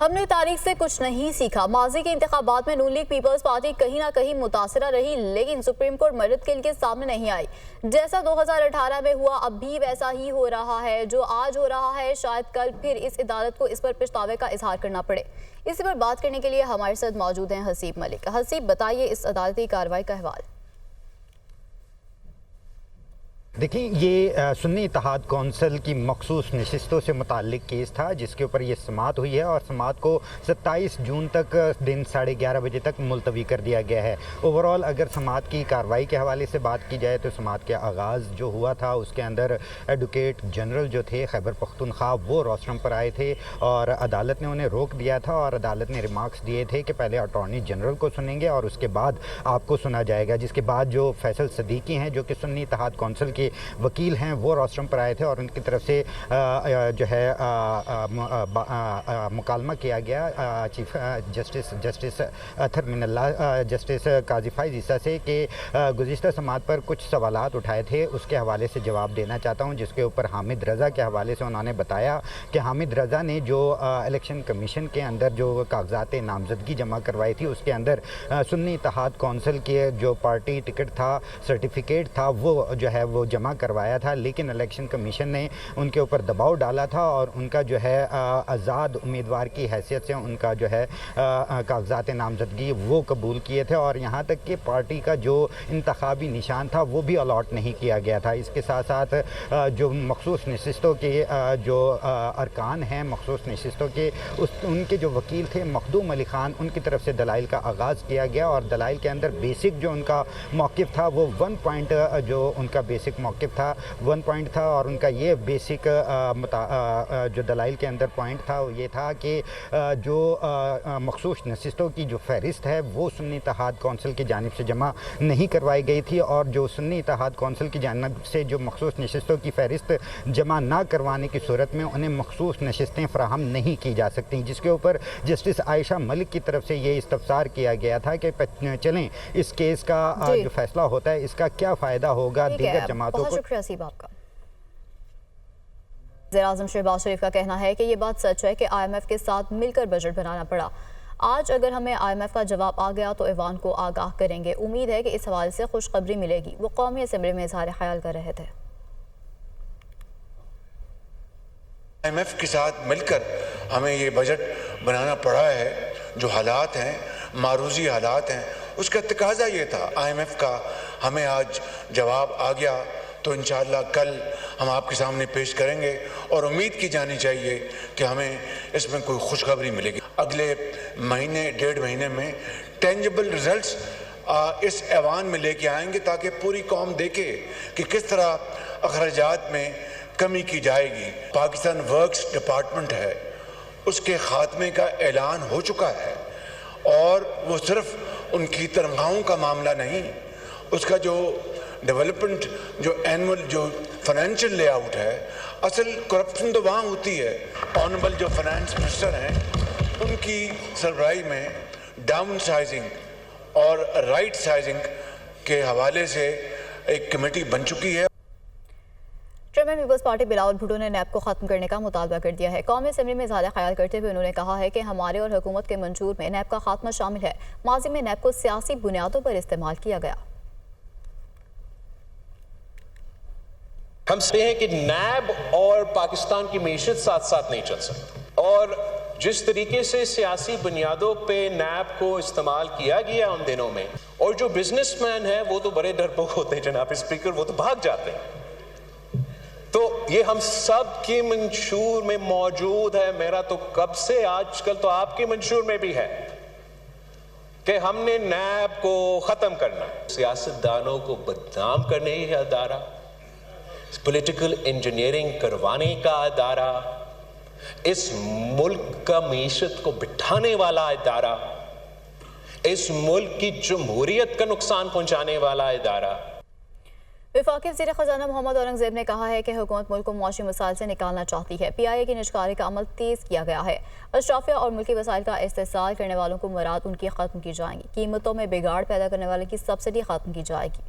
ہم نے تاریخ سے کچھ نہیں سیکھا۔ ماضی کے انتخابات میں نون لیگ پیپلز پارٹی کہیں نہ کہیں متاثرہ رہی، لیکن سپریم کورٹ مدد کے لیے سامنے نہیں آئی۔ جیسا 2018 میں ہوا اب بھی ویسا ہی ہو رہا ہے۔ جو آج ہو رہا ہے شاید کل پھر اس عدالت کو اس پر پچھتاوے کا اظہار کرنا پڑے۔ اسی پر بات کرنے کے لیے ہمارے ساتھ موجود ہیں حسیب ملک۔ حسیب، بتائیے اس عدالتی کارروائی کا حوال۔ دیکھیں، یہ سنی اتحاد کونسل کی مخصوص نشستوں سے متعلق کیس تھا جس کے اوپر یہ سماعت ہوئی ہے، اور سماعت کو 27 جون تک دن 11:30 بجے تک ملتوی کر دیا گیا ہے۔ اوورال اگر سماعت کی کارروائی کے حوالے سے بات کی جائے تو سماعت کے آغاز جو ہوا تھا اس کے اندر ایڈوکیٹ جنرل جو تھے خیبر پختونخوا وہ روسٹرم پر آئے تھے، اور عدالت نے انہیں روک دیا تھا، اور عدالت نے ریمارکس دیے تھے کہ پہلے اٹارنی جنرل کو سنیں گے اور اس کے بعد آپ کو سنا جائے گا۔ جس کے بعد جو فیصل صدیقی ہیں جو کہ سنی اتحاد کونسل کے وکیل ہیں وہ روسٹرم پر آئے تھے، اور ان کی طرف سے جو ہے مکالمہ کیا گیا چیف جسٹس اطہر من اللہ جسٹس قاضی فائز عیسیٰ سے کہ گزشتہ سماعت پر کچھ سوالات اٹھائے تھے، اس کے حوالے سے جواب دینا چاہتا ہوں، جس کے اوپر حامد رضا کے حوالے سے انہوں نے بتایا کہ حامد رضا نے جو الیکشن کمیشن کے اندر جو کاغذات نامزدگی جمع کروائی تھی اس کے اندر سنی اتحاد کونسل کے جو پارٹی ٹکٹ تھا، سرٹیفکیٹ تھا، وہ جو ہے وہ جمع کروایا تھا، لیکن الیکشن کمیشن نے ان کے اوپر دباؤ ڈالا تھا اور ان کا جو ہے آزاد امیدوار کی حیثیت سے ان کا جو ہے کاغذات نامزدگی وہ قبول کیے تھے، اور یہاں تک کہ پارٹی کا جو انتخابی نشان تھا وہ بھی الاٹ نہیں کیا گیا تھا۔ اس کے ساتھ ساتھ جو مخصوص نشستوں کے جو ارکان ہیں، مخصوص نشستوں کے ان کے جو وکیل تھے مخدوم علی خان، ان کی طرف سے دلائل کا آغاز کیا گیا، اور دلائل کے اندر بیسک جو ان کا موقف تھا وہ 1 پوائنٹ جو ان کا بیسک موقف تھا 1 پوائنٹ تھا، اور ان کا یہ بیسک جو دلائل کے اندر پوائنٹ تھا وہ یہ تھا کہ جو مخصوص نشستوں کی جو فہرست ہے وہ سنی اتحاد کونسل کی جانب سے جمع نہیں کروائی گئی تھی، اور جو سنی اتحاد کونسل کی جانب سے جو مخصوص نشستوں کی فہرست جمع نہ کروانے کی صورت میں انہیں مخصوص نشستیں فراہم نہیں کی جا سکتی، جس کے اوپر جسٹس عائشہ ملک کی طرف سے یہ استفسار کیا گیا تھا کہ چلیں اس کیس کا جو فیصلہ ہوتا ہے اس کا کیا فائدہ ہوگا دیگر جماعتوں کو۔ بہت شکریہ حسیب آپ کا۔ وزیر اعظم شہباز شریف کا کہنا ہے کہ یہ بات سچ ہے کہ آئی ایم ایف کے ساتھ مل کر بجٹ بنانا پڑا۔ آج اگر ہمیں آئی ایم ایف کا جواب آ گیا تو ایوان کو آگاہ کریں گے۔ امید ہے کہ اس حوالے سے خوشخبری ملے گی۔ وہ قومی اسمبلی میں اظہار خیال کر رہے تھے۔ آئی ایم ایف کے ساتھ مل کر ہمیں یہ بجٹ بنانا پڑا ہے، جو حالات ہیں، معروضی حالات ہیں، اس کا تقاضا یہ تھا۔ آئی ایم ایف کا ہمیں آج جواب آ گیا تو انشاءاللہ کل ہم آپ کے سامنے پیش کریں گے، اور امید کی جانی چاہیے کہ ہمیں اس میں کوئی خوشخبری ملے گی۔ اگلے مہینے 1.5 مہینے میں ٹینجبل ریزلٹس اس ایوان میں لے کے آئیں گے تاکہ پوری قوم دیکھے کہ کس طرح اخراجات میں کمی کی جائے گی۔ پاکستان ورکس ڈپارٹمنٹ ہے، اس کے خاتمے کا اعلان ہو چکا ہے، اور وہ صرف ان کی تنخواہوں کا معاملہ نہیں، اس کا جو ڈیولپمنٹ جو اینول جو فائنینشیل لے آؤٹ ہے، اصل کرپشن تو وہاں ہوتی ہے۔ آنریبل جو فائنانس منسٹر ہیں ان کی سربراہی میں ڈاؤن سائزنگ اور رائٹ سائزنگ کے حوالے سے ایک کمیٹی بن چکی ہے۔ چیئرمین پیپلز پارٹی بلاول بھٹو نے نیب کو ختم کرنے کا مطالبہ کر دیا ہے۔ قومی اسمبلی میں اظہار خیال کرتے ہوئے انہوں نے کہا ہے کہ ہمارے اور حکومت کے منشور میں نیب کا خاتمہ شامل ہے۔ ماضی میں نیب کو سیاسی بنیادوں پر استعمال کیا گیا۔ ہم سمجھتے ہیں کہ نیب اور پاکستان کی معیشت ساتھ ساتھ نہیں چل سکتی، اور جس طریقے سے سیاسی بنیادوں پہ نیب کو استعمال کیا گیا ان دنوں میں، اور جو بزنس مین ہیں وہ تو بڑے ڈرپوک ہوتے ہیں جناب اسپیکر، وہ تو بھاگ جاتے ہیں، تو یہ ہم سب کے منشور میں موجود ہے۔ میرا تو کب سے، آج کل تو آپ کے منشور میں بھی ہے کہ ہم نے نیب کو ختم کرنا۔ سیاستدانوں کو بدنام کرنے کا ادارہ، پولیٹیکل انجینئرنگ کروانے کا ادارہ، اس ملک کا معیشت کو بٹھانے والا ادارہ، اس ملک کی جمہوریت کا نقصان پہنچانے والا ادارہ۔ وفاقی وزیر خزانہ محمد اورنگزیب نے کہا ہے کہ حکومت ملک کو معاشی مسائل سے نکالنا چاہتی ہے۔ پی آئی اے کی نجکاری کا عمل تیز کیا گیا ہے۔ اشرافیہ اور ملکی وسائل کا استحصال کرنے والوں کو مراد ان کی ختم کی جائیں گی۔ قیمتوں میں بگاڑ پیدا کرنے والے کی سبسڈی ختم کی جائے گی۔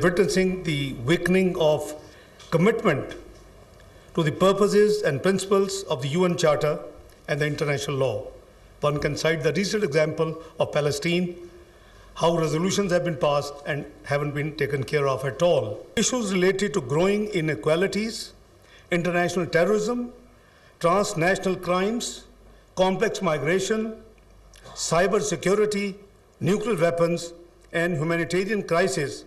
Witnessing the weakening of commitment to the purposes and principles of the UN Charter and the international law. One can cite the recent example of Palestine, how resolutions have been passed and haven't been taken care of at all. Issues related to growing inequalities, international terrorism, transnational crimes, complex migration, cyber security, nuclear weapons, and humanitarian crisis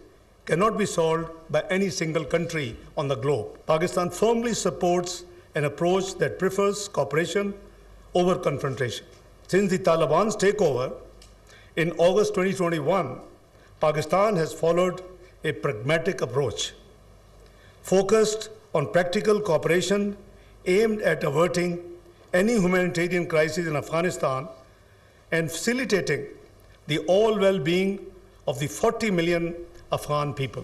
cannot be solved by any single country on the globe. Pakistan firmly supports an approach that prefers cooperation over confrontation. Since the Taliban's takeover in August 2021, Pakistan has followed a pragmatic approach, focused on practical cooperation aimed at averting any humanitarian crisis in Afghanistan and facilitating the all well-being of the 40 million Afghan people.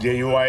JUI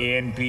ANP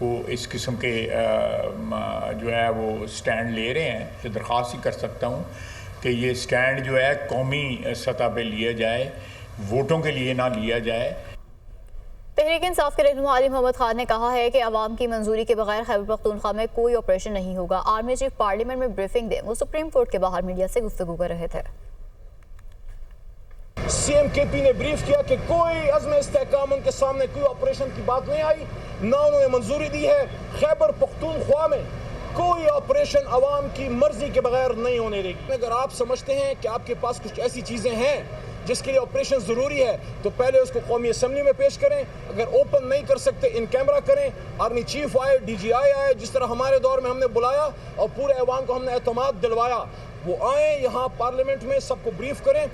وہ اس قسم کے جو ہے وہ stand لے رہے ہیں. تو درخواست ہی کر سکتا ہوں کہ یہ سٹینڈ جو ہے قومی سطح پہ لیا جائے, ووٹوں کے لیے نہ لیا جائے. تحریک انصاف کے رہنما علی محمد خان نے کہا ہے کہ عوام کی منظوری کے بغیر خیبر پختونخوا میں کوئی آپریشن نہیں ہوگا. آرمی چیف پارلیمنٹ میں بریفنگ دے وہ سپریم کورٹ کے باہر میڈیا سے گفتگو کر رہے تھے. سی ایم کے پی نے بریف کیا کہ کوئی عزم استحکام ان کے سامنے کوئی آپریشن کی بات نہیں آئی, نہ انہوں نے منظوری دی ہے. خیبر پختونخوا میں کوئی آپریشن عوام کی مرضی کے بغیر نہیں ہونے دے گی. اگر آپ سمجھتے ہیں کہ آپ کے پاس کچھ ایسی چیزیں ہیں جس کے لیے آپریشن ضروری ہے تو پہلے اس کو قومی اسمبلی میں پیش کریں. اگر اوپن نہیں کر سکتے ان کیمرہ کریں. آرمی چیف آئے, ڈی جی آئی آئے, جس طرح ہمارے دور میں ہم نے بلایا اور پورے عوام کو ہم نے اعتماد دلوایا, وہ آئیں یہاں پارلیمنٹ میں سب کو بریف کریں.